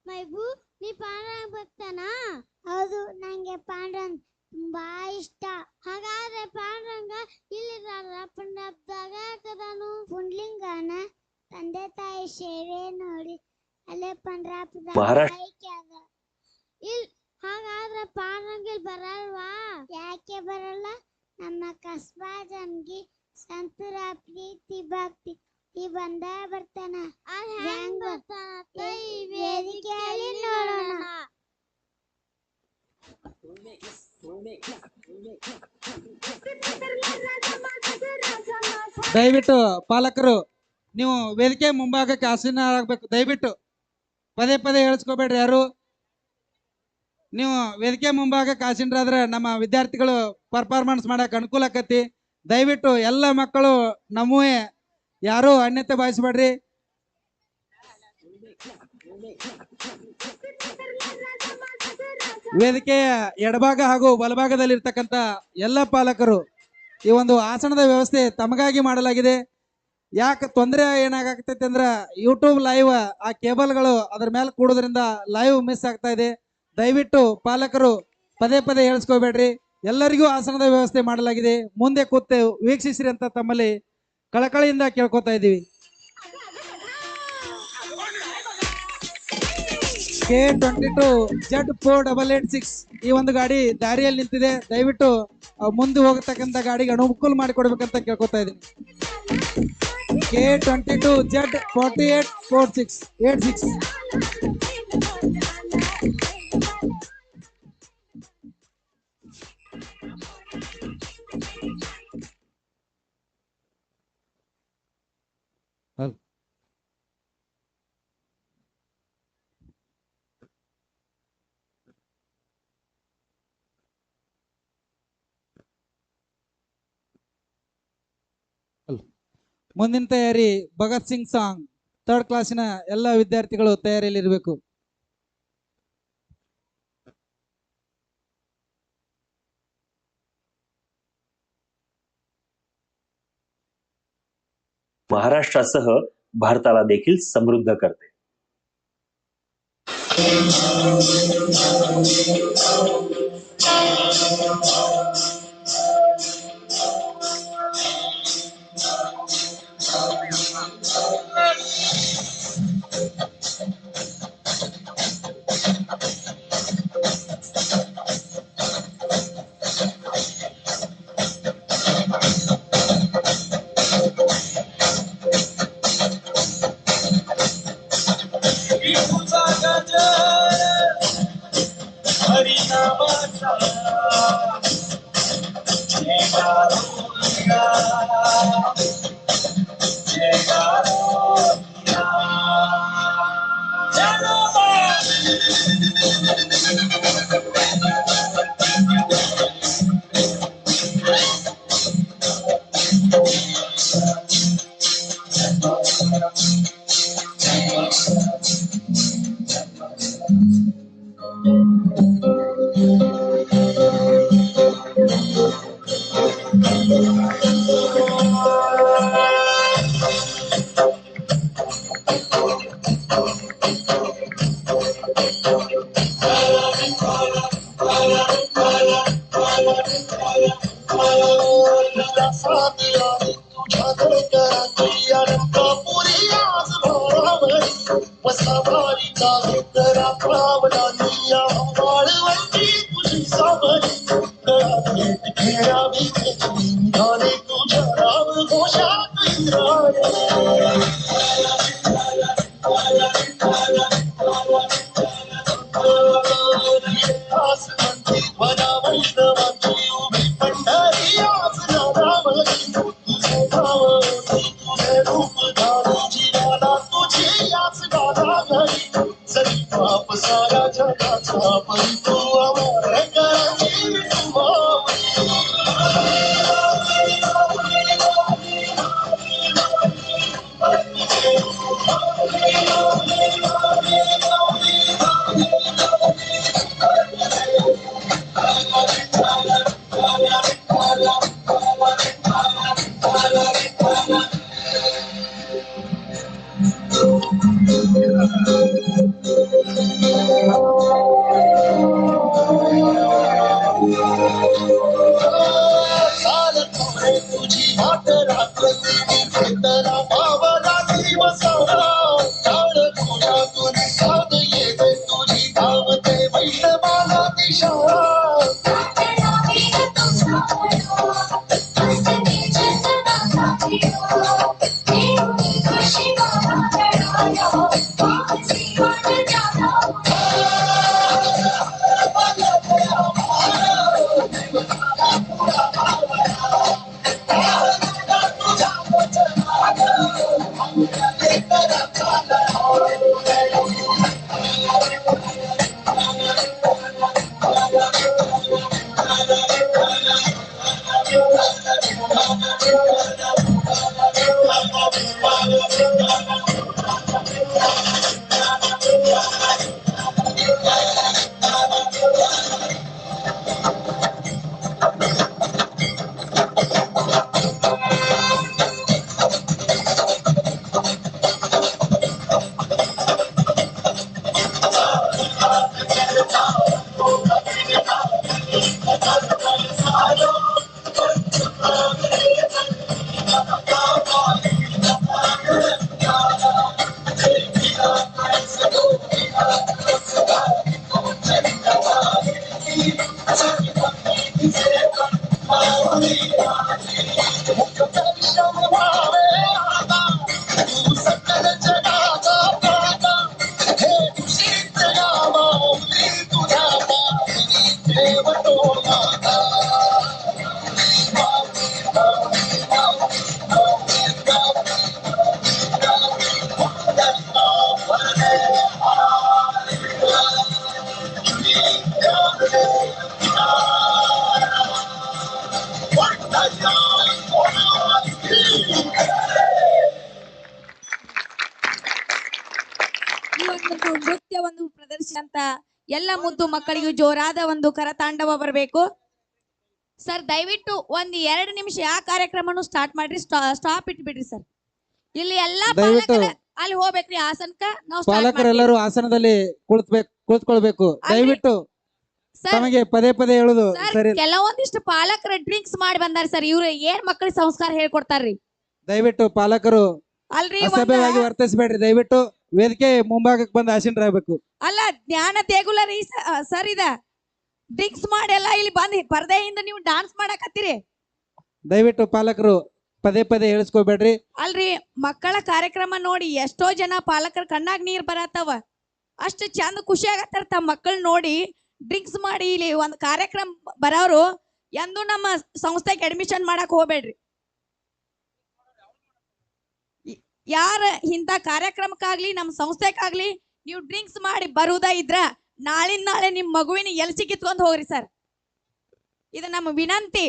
ಮೈಬೂ, ನೀ ಪಾಂಡ್ರಂಗ ಭಕ್ತನಾ? ಹೌದು, ನಂಗೆ ಪಾಂಡ್ರಂಗ್ ತುಂಬಾ ಇಷ್ಟ. ಹಾಗಾದ್ರೆ ಪಾಂಡ್ರಂಗ ಇಲ್ಲಿದಾರ ಪುಂಡಬ್ದಾಗ ಕದನು ಪುಂಡ್ಲಿಂಗನ ತಂದೆ ತಾಯಿ ಸೇವೆ ನೋಡಿ ಅಲ್ಲೇ ಪಂಡ್ರಾಪದಾಗ ಇಲ್. ಹಾಗಾದ್ರೆ ಪಾಂಡ್ರಂಗ ಇಲ್ಲಿ ಬರಲ್ವಾ? ಯಾಕೆ ಬರಲ್ಲ? ನಮ್ಮ ಕಸ್ಬಾ ಜನ್ಗಿ ಸಂತರ ಪ್ರೀತಿ ಭಕ್ತಿ ಈ ಬಂದ ಬರ್ತಾನ. ಹೆಂಗ್ ಬರ್ತಾನ ಈ ವೇದಿಕೆಯಲ್ಲಿ ನೋಡೋಣ. ದಯವಿಟ್ಟು ಪಾಲಕರು ನೀವು ವೇದಿಕೆ ಮುಂಭಾಗಕ್ಕೆ ಆಸೀನರಾಗಬೇಕು. ದಯವಿಟ್ಟು ಪದೇ ಪದೇ ಹೇಳಿಸ್ಕೋಬೇಡ್ರಿ ಯಾರು. ನೀವು ವೇದಿಕೆ ಮುಂಭಾಗಕ್ಕೆ ಆಸೀನರಾದ್ರೆ ನಮ್ಮ ವಿದ್ಯಾರ್ಥಿಗಳು ಪರ್ಫಾರ್ಮೆನ್ಸ್ ಮಾಡಕ್ಕೆ ಅನುಕೂಲ ಆಕತಿ. ದಯವಿಟ್ಟು ಎಲ್ಲ ಮಕ್ಕಳು ನಮ್ಮವೇ, ಯಾರು ಅನ್ಯತೆ ಭಾವಿಸಬೇಡ್ರಿ. ವೇದಿಕೆಯ ಎಡಭಾಗ ಹಾಗೂ ಬಲಭಾಗದಲ್ಲಿ ಇರ್ತಕ್ಕಂಥ ಎಲ್ಲ ಪಾಲಕರು ಈ ಒಂದು ಆಸನದ ವ್ಯವಸ್ಥೆ ತಮಗಾಗಿ ಮಾಡಲಾಗಿದೆ. ಯಾಕೆ ತೊಂದರೆ ಏನಾಗತೈತೆ ಅಂದ್ರೆ ಯೂಟ್ಯೂಬ್ ಲೈವ್ ಆ ಕೇಬಲ್ಗಳು ಅದ್ರ ಮೇಲೆ ಕೂಡೋದ್ರಿಂದ ಲೈವ್ ಮಿಸ್ ಆಗ್ತಾ ಇದೆ. ದಯವಿಟ್ಟು ಪಾಲಕರು ಪದೇ ಪದೇ ಹೇಳಿಸ್ಕೋಬೇಡ್ರಿ. ಎಲ್ಲರಿಗೂ ಆಸನದ ವ್ಯವಸ್ಥೆ ಮಾಡಲಾಗಿದೆ. ಮುಂದೆ ಕೂತು ವೀಕ್ಷಿಸ್ರಿ ಅಂತ ತಮ್ಮಲ್ಲಿ ಕಳಕಳಿಯಿಂದ ಕೇಳ್ಕೊತಾ ಇದ್ದೀವಿ. K22 Z4886 ಈ ಒಂದು ಗಾಡಿ ದಾರಿಯಲ್ಲಿ ನಿಂತಿದೆ. ದಯವಿಟ್ಟು ಮುಂದೆ ಹೋಗತಕ್ಕಂಥ ಗಾಡಿಗೆ ಅನುಕೂಲ ಮಾಡಿಕೊಡ್ಬೇಕಂತ ಕೇಳ್ಕೊತಾ ಇದ್ದೀನಿ. K22 Z4886. ಮುಂದಿನ ತಯಾರಿ ಭಗತ್ ಸಿಂಗ್ ಸಾಂಗ್. 3rd ಕ್ಲಾಸಿನ ಎಲ್ಲ ವಿದ್ಯಾರ್ಥಿಗಳು ತಯಾರಿಯಲ್ಲಿ ಇರಬೇಕು. महाराष्ट्रासह भारताला देखील समृद्ध करते. ಈ ಒಂದು ನೃತ್ಯ ಒಂದು ಪ್ರದರ್ಶನ ಎಲ್ಲ ಮುದ್ದು ಮಕ್ಕಳಿಗೂ ಜೋರಾದ ಒಂದು ಕರತಾಂಡವ ಬರಬೇಕು. ಸರ್ ದಯವಿಟ್ಟು ಒಂದ್ 2 ನಿಮಿಷ ಆ ಕಾರ್ಯಕ್ರಮನು ಸ್ಟಾರ್ಟ್ ಮಾಡ್ರಿ, ಸ್ಟಾಪ್ ಇಟ್ಬಿಡ್ರಿ ಸರ್. ಇಲ್ಲಿ ಎಲ್ಲಾ ದಯವಿಟ್ಟು ಪಾಲಕರ ಅಲ್ಲಿ ಹೋಗ್ಬೇಕ್ರಿ ಆಸನಕ್ಕ ನಾವು ಸ್ಟಾರ್ಟ್ ಪಾಲಕರೆಲ್ಲರೂ ಆಸನದಲ್ಲಿ ಕುಳಿತುಕೊಳ್ಬೇಕು. ದಯವಿಟ್ಟು ಸರ್ ತಮಗೆ ಪದೇ ಪದೇ ಹೇಳುದು ಸರ್ ಸರಿ. ಕೆಲವೊಂದಿಷ್ಟು ಪಾಲಕರ ಡ್ರಿಂಕ್ಸ್ ಮಾಡಿ ಬಂದಾರ ಸರ್. ಇವ್ರು ಏನ್ ಮಕ್ಕಳಿಗೆ ಸಂಸ್ಕಾರ ಹೇಳ್ಕೊಡ್ತಾರ್ರಿ? ದಯವಿಟ್ಟು ಪಾಲಕರು ಅಲ್ರಿ ಅಸಭ್ಯವಾಗಿ ವರ್ತಿಸಬೇಡ್ರಿ. ದಯವಿಟ್ಟು ವೇದಿಕೆ ಮುಂಭಾಗಕ್ಕೆ ಬಂದು ಆಸೀನರಾಗಬೇಕು. ಅಲ್ಲ ಜ್ಞಾನ ದೇಗುಲ ರೀ ಸರ್. ಇದ ಡ್ರಿಂಕ್ಸ್ ಮಾಡಿ ಎಲ್ಲ ಇಲ್ಲಿ ಬಂದ್ ಪರದೆಯಿಂದ ನೀವು ಡಾನ್ಸ್ ಮಾಡಕತ್ತೀರಿ. ದಯವಿಟ್ಟು ಪಾಲಕರು ಪದೇ ಪದೇ ಹೇಳಿಸ್ಕೋಬೇಡ್ರಿ. ಅಲ್ರಿ ಮಕ್ಕಳ ಕಾರ್ಯಕ್ರಮ ನೋಡಿ ಎಷ್ಟೋ ಜನ ಪಾಲಕರ ಕಣ್ಣಾಗ ನೀರ್ ಬರತ್ತವ. ಅಷ್ಟು ಚಂದ ಖುಷಿ ಆಗತ್ತಾರ ತಮ್ಮ ಮಕ್ಕಳು ನೋಡಿ. ಡ್ರಿಂಕ್ಸ್ ಮಾಡಿ ಇಲ್ಲಿ ಒಂದ್ ಕಾರ್ಯಕ್ರಮ ಬರೋರು ಎಂದು ನಮ್ಮ ಸಂಸ್ಥೆಗೆ ಅಡ್ಮಿಷನ್ ಮಾಡಕ್ ಹೋಗ್ಬೇಡ್ರಿ. ಯಾರ ಇಂಥ ಕಾರ್ಯಕ್ರಮಕ್ಕಾಗ್ಲಿ ನಮ್ಮ ಸಂಸ್ಥೆಕಾಗ್ಲಿ ನೀವು ಡ್ರಿಂಕ್ಸ್ ಮಾಡಿ ಬರುವುದ ಇದ್ರ ನಾಳೆ ನಿಮ್ ಮಗುವಿನ ಎಲ್ಸಿ ಕಿತ್ಕೊಂಡ್ ಹೋಗ್ರಿ ಸರ್. ಇದು ನಮ್ಮ ವಿನಂತಿ.